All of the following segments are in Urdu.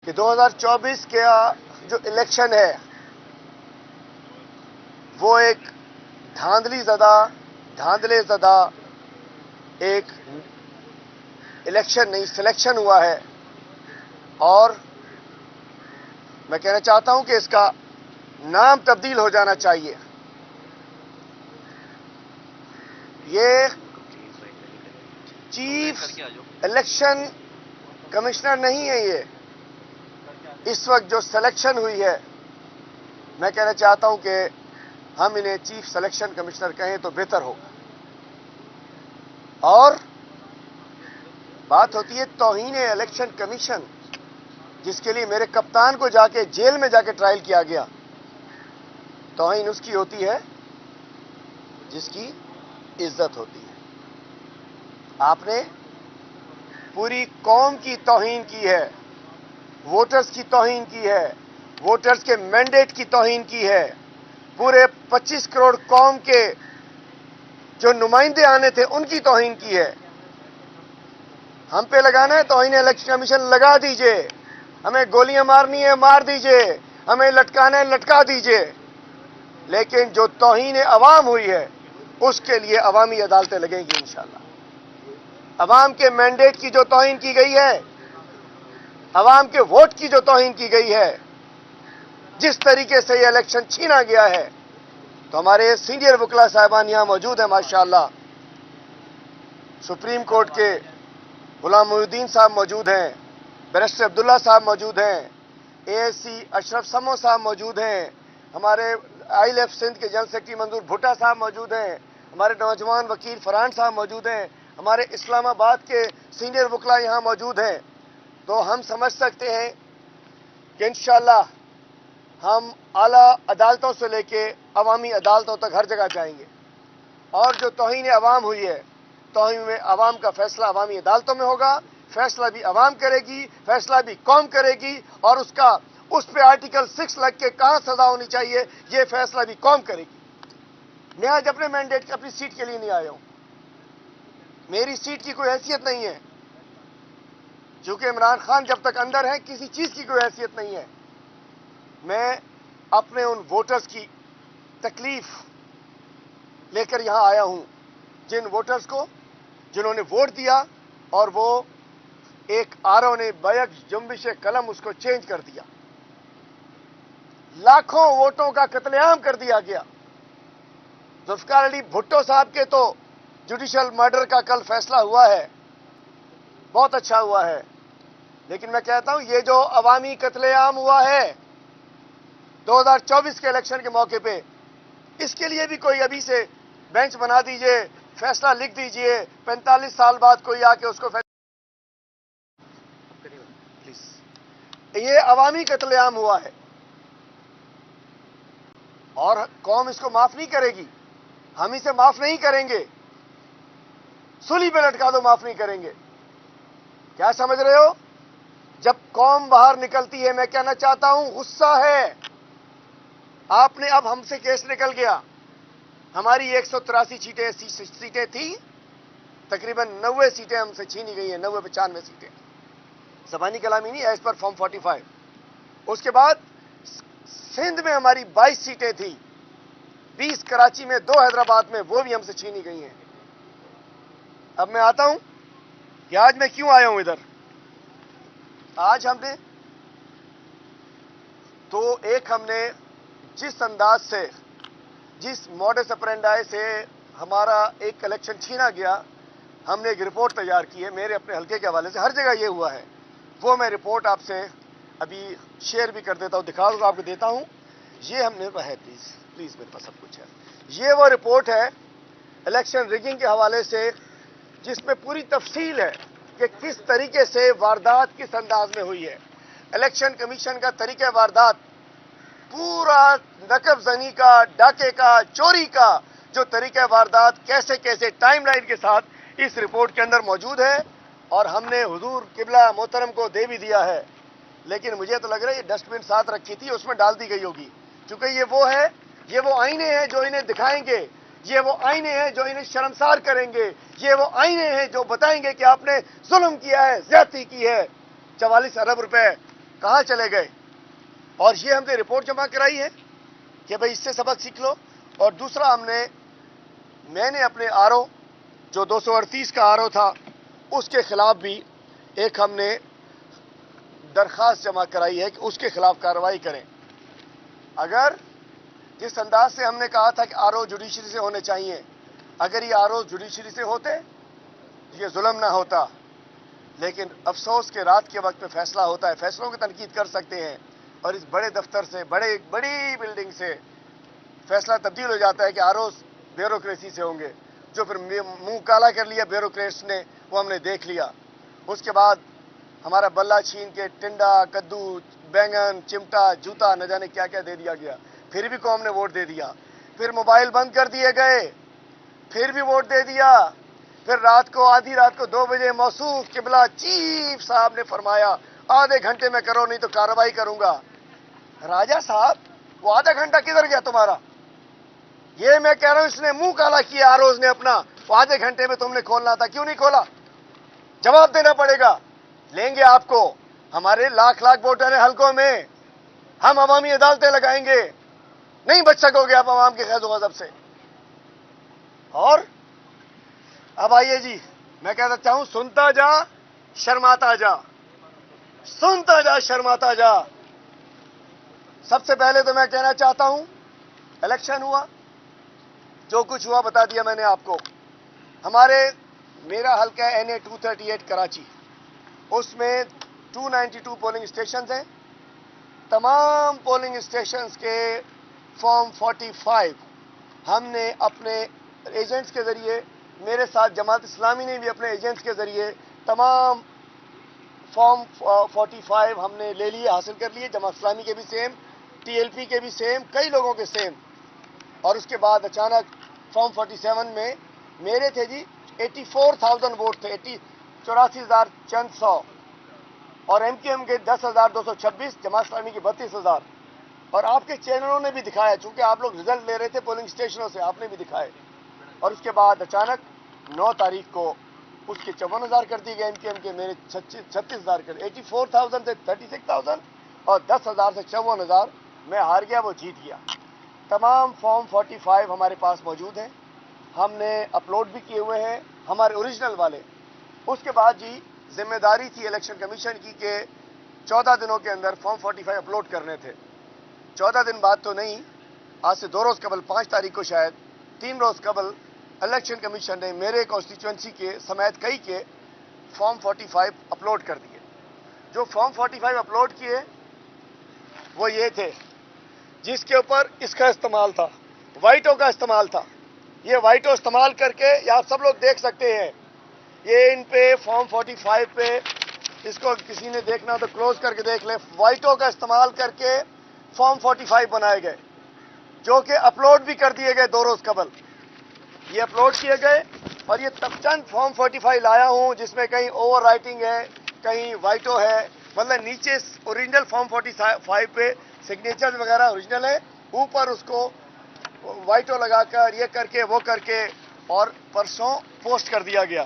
کہ 2024 کا جو الیکشن ہے وہ ایک دھاندلے زدہ ایک الیکشن نہیں سلیکشن ہوا ہے، اور میں کہنا چاہتا ہوں کہ اس کا نام تبدیل ہو جانا چاہیے۔ یہ چیف الیکشن کمشنر نہیں ہے، یہ اس وقت جو سلیکشن ہوئی ہے، میں کہنا چاہتا ہوں کہ ہم انہیں چیف سلیکشن کمشنر کہیں تو بہتر ہوگا۔ اور بات ہوتی ہے توہین الیکشن کمیشن، جس کے لیے میرے کپتان کو جا کے جیل میں جا کے ٹرائل کیا گیا۔ توہین اس کی ہوتی ہے جس کی عزت ہوتی ہے۔ آپ نے پوری قوم کی توہین کی ہے، ووٹرز کی توہین کی ہے، ووٹرز کے مینڈیٹ کی توہین کی ہے، پورے 25 کروڑ قوم کے جو نمائندے آنے تھے ان کی توہین کی ہے۔ ہم پہ لگانا ہے توہین الیکشن کمیشن، لگا دیجئے۔ ہمیں گولیاں مارنی ہے مار دیجئے، ہمیں لٹکانا ہے لٹکا دیجئے، لیکن جو توہین عوام ہوئی ہے اس کے لیے عوامی عدالتیں لگیں گی انشاءاللہ۔ عوام کے مینڈیٹ کی جو توہین کی گئی ہے، عوام کے ووٹ کی جو توہین کی گئی ہے، جس طریقے سے یہ الیکشن چھینا گیا ہے، تو ہمارے سینئر وکلا صاحبان یہاں موجود ہیں ماشاءاللہ۔ سپریم کورٹ کے غلام محی الدین صاحب موجود ہیں، بیرسٹر عبداللہ صاحب موجود ہیں، اے ایس سی اشرف سمو صاحب موجود ہیں، ہمارے آئی ایل ایف سندھ کے جنرل سیکرٹری منظور بھٹا صاحب موجود ہیں، ہمارے نوجوان وکیل فرحان صاحب موجود ہیں، ہمارے اسلام آباد کے سینئر وکلا یہاں موجود ہیں۔ تو ہم سمجھ سکتے ہیں کہ انشاءاللہ ہم اعلیٰ عدالتوں سے لے کے عوامی عدالتوں تک ہر جگہ جائیں گے، اور جو توہین عوام ہوئی ہے، توہین میں عوام کا فیصلہ عوامی عدالتوں میں ہوگا۔ فیصلہ بھی عوام کرے گی، فیصلہ بھی قوم کرے گی، اور اس پہ آرٹیکل 6 لگ کے کہاں سزا ہونی چاہیے یہ فیصلہ بھی قوم کرے گی۔ میں آج اپنے مینڈیٹ اپنی سیٹ کے لیے نہیں آیا ہوں، میری سیٹ کی کوئی حیثیت نہیں ہے، چونکہ عمران خان جب تک اندر ہے کسی چیز کی کوئی حیثیت نہیں ہے۔ میں اپنے ان ووٹرز کی تکلیف لے کر یہاں آیا ہوں، جن ووٹرز کو جنہوں نے ووٹ دیا اور وہ ایک آرو نے بیک جنبش قلم اس کو چینج کر دیا، لاکھوں ووٹوں کا قتل عام کر دیا گیا۔ ذوالفقار علی بھٹو صاحب کے تو جوڈیشل مرڈر کا کل فیصلہ ہوا ہے، بہت اچھا ہوا ہے، لیکن میں کہتا ہوں یہ جو عوامی قتل عام ہوا ہے 2024 کے الیکشن کے موقع پہ، اس کے لیے بھی کوئی ابھی سے بینچ بنا دیجئے، فیصلہ لکھ دیجئے، 45 سال بعد کوئی آ کے اس کو یہ عوامی قتل عام ہوا ہے، اور قوم اس کو معاف نہیں کرے گی، ہم اسے معاف نہیں کریں گے۔ سولی پہ لٹکا دو، معاف نہیں کریں گے۔ کیا سمجھ رہے ہو؟ جب قوم باہر نکلتی ہے، میں کہنا چاہتا ہوں غصہ ہے۔ آپ نے اب ہم سے کیس نکل گیا، ہماری 183 سیٹیں تھیں، تقریباً 90 سیٹیں ہم سے چھینی گئی ہیں، 95 سیٹیں، زبانی کلامی نہیں، ایز پر فارم 45۔ اس کے بعد سندھ میں ہماری 22 سیٹیں تھیں، 20 کراچی میں، 2 حیدرآباد میں، وہ بھی ہم سے چھینی گئی ہیں۔ اب میں آتا ہوں کہ آج میں کیوں آیا ہوں ادھر۔ آج ہم نے جس انداز سے، جس موڈس اپرینڈائی سے ہمارا ایک الیکشن چھینا گیا، ہم نے ایک رپورٹ تیار کی ہے میرے اپنے حلقے کے حوالے سے، ہر جگہ یہ ہوا ہے، وہ میں رپورٹ آپ سے ابھی شیئر بھی کر دیتا ہوں، دکھا دوں آپ کو دیتا ہوں۔ یہ ہم نے ہے، پلیز میرے پاس سب کچھ ہے۔ یہ وہ رپورٹ ہے الیکشن ریگنگ کے حوالے سے، جس میں پوری تفصیل ہے کہ کس طریقے سے واردات کس انداز میں ہوئی ہے۔ الیکشن کمیشن کا طریقہ واردات، پورا نقب زنی کا، ڈاکے کا، چوری کا جو طریقہ واردات کیسے کیسے ٹائم لائن کے ساتھ اس رپورٹ کے اندر موجود ہے، اور ہم نے حضور قبلہ محترم کو دے بھی دیا ہے، لیکن مجھے تو لگ رہا ہے یہ ڈسٹ بن ساتھ رکھی تھی، اس میں ڈال دی گئی ہوگی، کیونکہ یہ وہ آئینے ہیں جو انہیں دکھائیں گے، یہ وہ آئینے ہیں جو انہیں شرمسار کریں گے، یہ وہ آئینے ہیں جو بتائیں گے کہ آپ نے ظلم کیا ہے، زیادتی کی ہے۔ 44 ارب روپے کہاں چلے گئے؟ اور یہ ہم نے رپورٹ جمع کرائی ہے کہ بھئی اس سے سبق سیکھ لو. اور دوسرا میں نے اپنے آر او جو 238 کا آر او تھا اس کے خلاف بھی ایک ہم نے درخواست جمع کرائی ہے کہ اس کے خلاف کارروائی کریں. اگر جس انداز سے ہم نے کہا تھا کہ آر او جوڈیشری سے ہونے چاہیے، اگر یہ آر او جوڈیشری سے ہوتے یہ ظلم نہ ہوتا. لیکن افسوس کہ رات کے وقت میں فیصلہ ہوتا ہے، فیصلوں کی تنقید کر سکتے ہیں اور اس بڑے دفتر سے بڑی بلڈنگ سے فیصلہ تبدیل ہو جاتا ہے کہ آر او بیوروکریسی سے ہوں گے. جو پھر منہ کالا کر لیا بیوروکریٹس نے وہ ہم نے دیکھ لیا. اس کے بعد ہمارا بلہ چھین کے ٹنڈا، کدو، بینگن، چمٹا، جوتا نہ جانے کیا کیا دے دیا گیا. پھر بھی قوم نے ووٹ دے دیا. پھر موبائل بند کر دیے گئے، پھر بھی ووٹ دے دیا. پھر آدھی رات کو 2 بجے موصوف قبلہ چیف صاحب نے فرمایا آدھے گھنٹے میں کرو نہیں تو کارروائی کروں گا. راجہ صاحب وہ آدھا گھنٹہ کدھر گیا تمہارا؟ یہ میں کہہ رہا ہوں اس نے منہ کالا کیا آروز نے اپنا. وہ آدھے گھنٹے میں تم نے کھولنا تھا، کیوں نہیں کھولا؟ جواب دینا پڑے گا. لیں گے آپ کو. ہمارے لاکھ ووٹر ہیں حلقوں میں، ہم عوامی عدالتیں لگائیں گے. نہیں بچ سکو گے آپ عوام کے خیز و غضب سے. اور اب آئیے جی، میں کہنا چاہوں سنتا جا شرماتا جا، سنتا جا شرماتا جا. سب سے پہلے تو میں کہنا چاہتا ہوں الیکشن ہوا، جو کچھ ہوا بتا دیا میں نے آپ کو. میرا حلقہ ہے NA 238 کراچی، اس میں 292 پولنگ اسٹیشنز ہیں. تمام پولنگ اسٹیشنز کے فارم 45 ہم نے اپنے ایجنٹس کے ذریعے، میرے ساتھ جماعت اسلامی نے بھی اپنے ایجنٹس کے ذریعے تمام فارم 45 ہم نے لے لیے، حاصل کر لیے. جماعت اسلامی کے بھی سیم، TLP کے بھی سیم، کئی لوگوں کے سیم. اور اس کے بعد اچانک فارم 47 میں میرے تھے جی 84,000 ووٹ تھے، 84,000 چند سو، اور MKM کے 10,226، جماعت اسلامی کے 32,000. اور آپ کے چینلوں نے بھی دکھایا، چونکہ آپ لوگ رزلٹ لے رہے تھے پولنگ اسٹیشنوں سے، آپ نے بھی دکھائے. اور اس کے بعد اچانک 9 تاریخ کو اس کے 54,000 کر دی گئے، MKM کے میرے 36,000 کر. 84,000 سے 36,000 اور 10,000 سے 54,000. میں ہار گیا، وہ جیت گیا. تمام فارم 45 ہمارے پاس موجود ہیں، ہم نے اپلوڈ بھی کیے ہوئے ہیں، ہمارے اوریجنل والے. اس کے بعد جی ذمہ داری تھی الیکشن کمیشن کی کہ 14 دنوں کے اندر فارم 45 اپلوڈ کرنے تھے. 14 دن بعد تو نہیں، آج سے 2 روز قبل 5 تاریخ کو شاید 3 روز قبل الیکشن کمیشن نے میرے کانسٹیچوئنسی کے سمیت کئی کے فارم 45 اپلوڈ کر دیے. جو فارم 45 اپلوڈ کیے وہ یہ تھے، جس کے اوپر اس کا استعمال تھا، وائٹوں کا استعمال تھا. یہ وائٹوں استعمال کر کے، یہ آپ سب لوگ دیکھ سکتے ہیں، یہ ان پہ فارم 45 پہ، اس کو کسی نے دیکھنا تو کلوز کر کے دیکھ لیں، وائٹوں کا استعمال کر کے فارم 45 بنائے گئے، جو کہ اپلوڈ بھی کر دیے گئے 2 روز قبل. یہ اپلوڈ کیے گئے اور یہ تب چند فارم 45 لایا ہوں جس میں کہیں اوور رائٹنگ ہے، کہیں وائٹو ہے. مطلب نیچے اوریجنل فارم 45 پہ سگنیچر وغیرہ اوریجنل ہے، اوپر اس کو وائٹو لگا کر یہ کر کے وہ کر کے اور پرسوں پوسٹ کر دیا گیا.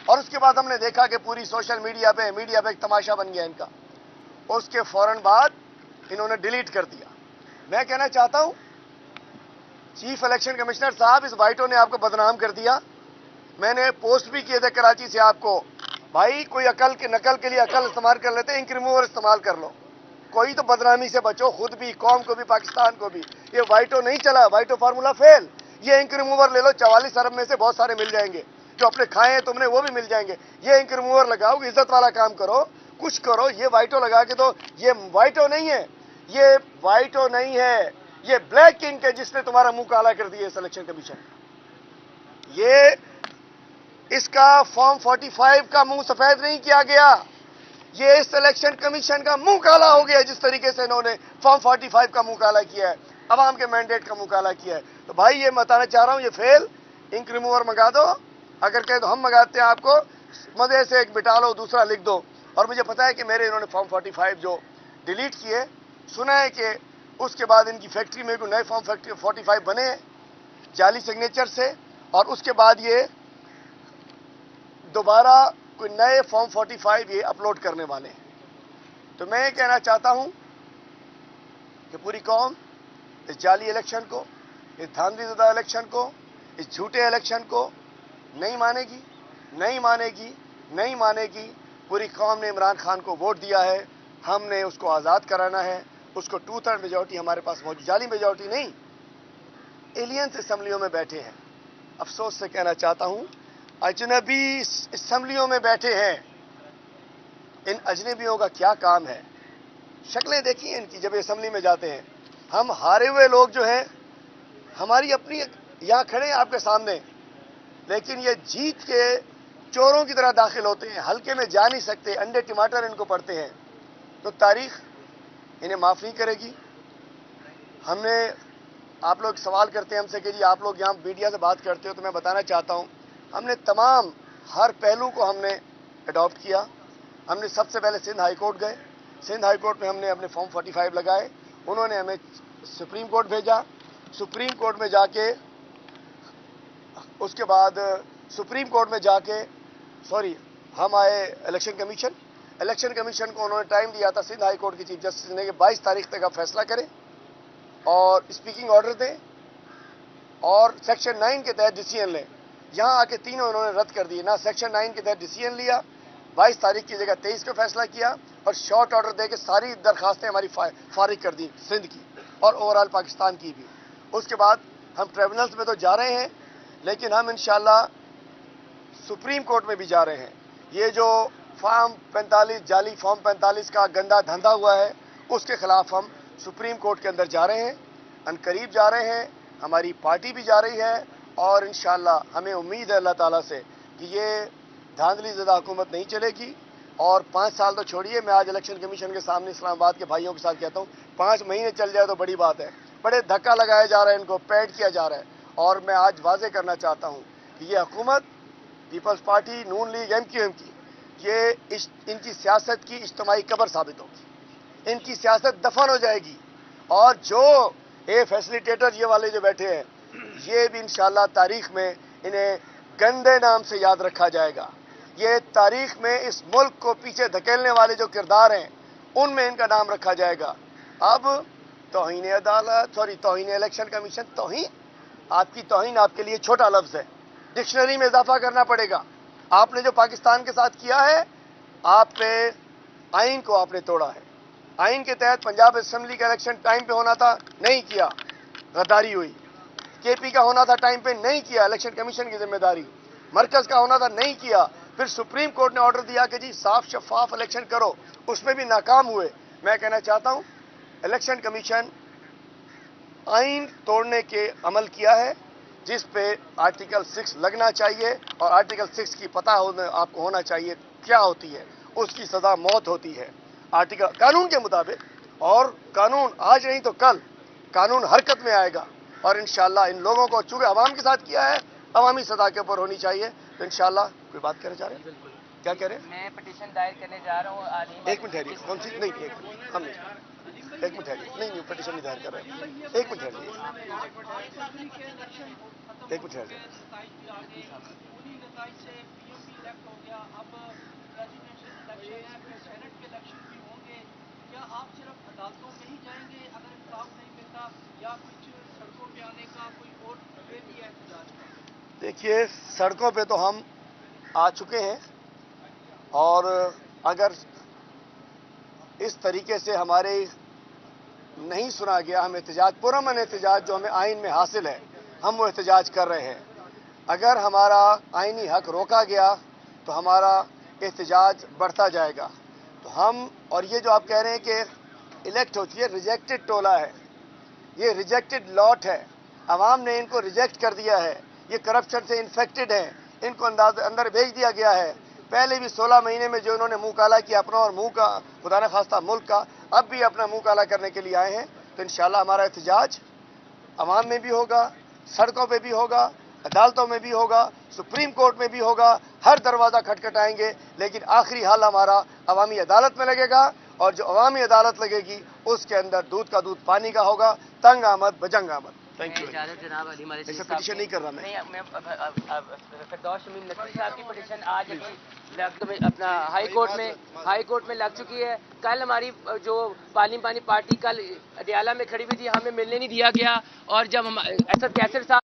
اور اس کے بعد ہم نے دیکھا کہ پوری سوشل میڈیا پہ ایک تماشا بن گیا ان کا. اس کے فوراً بعد انہوں نے ڈیلیٹ کر دیا. میں کہنا چاہتا ہوں چیف الیکشن کمشنر صاحب، اس وائٹو نے آپ کو بدنام کر دیا. میں نے پوسٹ بھی کیے تھے کراچی سے آپ کو، بھائی کوئی نقل کے لیے عقل استعمال کر لیتے، انک ریموور استعمال کر لو، کوئی تو بدنامی سے بچو، خود بھی، قوم کو بھی، پاکستان کو بھی. یہ وائٹو نہیں چلا، وائٹو فارمولا فیل. یہ انک ریموور لے لو، 44 ارب میں سے بہت سارے مل جائیں گے، جو اپنے کھائے ہیں تم نے وہ بھی مل جائیں گے. یہ انک ریموور لگاؤ، عزت والا کام کرو، کچھ کرو. یہ وائٹو لگا کے تو یہ وائٹو نہیں ہے، یہ وائٹو نہیں ہے، یہ بلیک انک ہے جس نے تمہارا منہ کالا کر دیا اس الیکشن کمیشن. یہ اس کا فارم 45 کا منہ سفید نہیں کیا گیا، یہ اس الیکشن کمیشن کا منہ کالا ہو گیا جس طریقے سے انہوں نے فارم 45 کا منہ کالا کیا ہے، عوام کے مینڈیٹ کا منہ کالا کیا ہے. تو بھائی یہ بتانا چاہ رہا ہوں، یہ فیل. انک ریموور منگا دو، اگر کہیں تو ہم منگاتے ہیں آپ کو، مزے سے ایک بٹا لو، دوسرا لکھ دو. اور مجھے پتا ہے کہ میرے انہوں نے فارم 45 جو ڈیلیٹ کیے، سنا ہے کہ اس کے بعد ان کی فیکٹری میں کوئی نئے فارم 45 بنے جعلی سگنیچر سے، اور اس کے بعد یہ دوبارہ کوئی نئے فارم 45 یہ اپلوڈ کرنے والے ہیں. تو میں یہ کہنا چاہتا ہوں کہ پوری قوم اس جعلی الیکشن کو، اس دھاندلی زدہ الیکشن کو، اس جھوٹے الیکشن کو نہیں مانے گی، نہیں مانے گی، نہیں مانے گی۔ پوری قوم نے عمران خان کو ووٹ دیا ہے، ہم نے اس کو آزاد کرانا ہے، اس کو 2/3 میجورٹی ہمارے پاس موجود، جعلی میجورٹی نہیں، ایلینز اسمبلیوں میں بیٹھے ہیں۔ افسوس سے کہنا چاہتا ہوں اجنبی اسمبلیوں میں بیٹھے ہیں، ان اجنبیوں کا کیا کام ہے؟ شکلیں دیکھیں ان کی جب اسمبلی میں جاتے ہیں۔ ہم ہارے ہوئے لوگ جو ہیں ہماری اپنی یہاں کھڑے ہیں آپ کے سامنے، لیکن یہ جیت کے چوروں کی طرح داخل ہوتے ہیں، حلقے میں جا نہیں سکتے، انڈے ٹماٹر ان کو پڑتے ہیں، تو تاریخ انہیں معاف نہیں کرے گی۔ ہم نے، آپ لوگ سوال کرتے ہیں ہم سے کہ جی آپ لوگ یہاں میڈیا سے بات کرتے ہو، تو میں بتانا چاہتا ہوں ہم نے تمام ہر پہلو کو ہم نے اڈاپٹ کیا۔ ہم نے سب سے پہلے سندھ ہائی کورٹ گئے، سندھ ہائی کورٹ میں ہم نے اپنے فارم 45 لگائے، انہوں نے ہمیں سپریم کورٹ بھیجا، سپریم کورٹ میں جا کے اس کے بعد سپریم کورٹ میں جا کے ہم آئے الیکشن کمیشن کو انہوں نے ٹائم دیا تھا سندھ ہائی کورٹ کی چیف جسٹس نے کہ 22 تاریخ تک آپ فیصلہ کریں اور اسپیکنگ آرڈر دیں اور سیکشن 9 کے تحت ڈیسیژن لیں۔ یہاں آ کے تینوں انہوں نے رد کر دیے، نہ سیکشن 9 کے تحت ڈیسیژن لیا، 22 تاریخ کی جگہ 23 کو فیصلہ کیا، اور شارٹ آرڈر دے کے ساری درخواستیں ہماری فارغ کر دی، سندھ کی اور اوور آل پاکستان کی بھی۔ اس کے بعد ہم ٹریبونلز میں تو جا رہے ہیں، لیکن ہم انشاءاللہ سپریم کورٹ میں بھی جا رہے ہیں۔ یہ جو فارم 45 جعلی فارم 45 کا گندا دھندا ہوا ہے، اس کے خلاف ہم سپریم کورٹ کے اندر جا رہے ہیں، ان قریب جا رہے ہیں، ہماری پارٹی بھی جا رہی ہے، اور انشاءاللہ ہمیں امید ہے اللہ تعالیٰ سے کہ یہ دھاندلی زدہ حکومت نہیں چلے گی۔ اور 5 سال تو چھوڑیے، میں آج الیکشن کمیشن کے سامنے اسلام آباد کے بھائیوں کے ساتھ کہتا ہوں 5 مہینے چل جائے تو بڑی بات ہے۔ بڑے دھکا لگایا جا رہا ہے، ان کو پیڈ کیا جا رہا ہے، اور میں آج واضح کرنا چاہتا ہوں کہ یہ حکومت پیپلز پارٹی، نون لیگ، MQM کی، یہ ان کی سیاست کی اجتماعی قبر ثابت ہوگی، ان کی سیاست دفن ہو جائے گی، اور جو فیسلیٹیٹر یہ والے جو بیٹھے ہیں، یہ بھی انشاءاللہ تاریخ میں انہیں گندے نام سے یاد رکھا جائے گا۔ یہ تاریخ میں اس ملک کو پیچھے دھکیلنے والے جو کردار ہیں ان میں ان کا نام رکھا جائے گا۔ اب توہین عدالت، توہین الیکشن کمیشن، توہین، آپ کی توہین آپ کے لیے چھوٹا لفظ ہے، ڈکشنری میں اضافہ کرنا پڑے گا۔ آپ نے جو پاکستان کے ساتھ کیا ہے، آپ پہ آئین کو آپ نے توڑا ہے۔ آئین کے تحت پنجاب اسمبلی کا الیکشن ٹائم پہ ہونا تھا، نہیں کیا، غداری ہوئی۔ KP کا ہونا تھا ٹائم پہ، نہیں کیا، الیکشن کمیشن کی ذمہ داری۔ مرکز کا ہونا تھا، نہیں کیا۔ پھر سپریم کورٹ نے آرڈر دیا کہ جی صاف شفاف الیکشن کرو، اس میں بھی ناکام ہوئے۔ میں کہنا چاہتا ہوں الیکشن کمیشن آئین توڑنے کے عمل کیا ہے، جس پہ آرٹیکل 6 لگنا چاہیے، اور آرٹیکل 6 کی پتہ آپ کو ہونا چاہیے کیا ہوتی ہے، اس کی سزا موت ہوتی ہے قانون کے مطابق، اور قانون آج نہیں تو کل قانون حرکت میں آئے گا، اور انشاءاللہ ان لوگوں کو چونکہ عوام کے ساتھ کیا ہے، عوامی سطح کے اوپر ہونی چاہیے، تو انشاءاللہ کوئی بات کرنا چاہ رہے ہیں؟ کیا کہہ رہے ہیں؟ میں پٹیشن دائر کرنے جا رہا ہوں۔ ایک منٹ ٹھہریے، کون سی؟ نہیں، ہم نہیں، ایک منٹ ٹھہریے، نہیں پٹیشن نہیں دائر کر رہے ہیں، ایک منٹ ٹھہریے، ایک منٹ ٹھہریے۔ آپ صرف عدالتوں میں ہی جائیں گے اگر انصاف نہیں ملتا، یا کچھ سڑکوں پہ آنے کا کوئی اور وے بھی ہے احتجاج کا؟ دیکھیے، سڑکوں پہ تو ہم آ چکے ہیں، اور اگر اس طریقے سے ہمارے نہیں سنا گیا، ہم احتجاج، پرامن احتجاج جو ہمیں آئین میں حاصل ہے، ہم وہ احتجاج کر رہے ہیں۔ اگر ہمارا آئینی حق روکا گیا تو ہمارا احتجاج بڑھتا جائے گا، تو ہم، اور یہ جو آپ کہہ رہے ہیں کہ الیکٹ ہو چکی ہے، ریجیکٹڈ ٹولہ ہے، یہ ریجیکٹڈ لاٹ ہے، عوام نے ان کو ریجیکٹ کر دیا ہے، یہ کرپشن سے انفیکٹڈ ہیں، ان کو اندر بھیج دیا گیا ہے۔ پہلے بھی 16 مہینے میں جو انہوں نے منہ کالا کیا اپنا اور منہ کا خدا نخواستہ ملک کا، اب بھی اپنا منہ کالا کرنے کے لیے آئے ہیں، تو انشاءاللہ ہمارا احتجاج عوام میں بھی ہوگا، سڑکوں پہ بھی ہوگا، عدالتوں میں بھی ہوگا، سپریم کورٹ میں بھی ہوگا، ہر دروازہ کھٹکھٹائیں گے، لیکن آخری حل ہمارا عوامی عدالت میں لگے گا، اور جو عوامی عدالت لگے گی اس کے اندر دودھ کا دودھ پانی کا ہوگا، تنگ آمد بجنگ آمد۔ Thank you. اجازت جناب علی مالک ایسا پٹیشن نہیں کر رہا میں. نہیں فردوس شمیم نقوی صاحب کی پٹیشن آج ابھی اپنا ہائی کورٹ میں لگ چکی ہے. کل ہماری جو پارلیمانی پارٹی کل اڈیالہ میں کھڑی ہوئی تھی, ہمیں ملنے نہیں دیا گیا, اور جب ہم اسد کیسر صاحب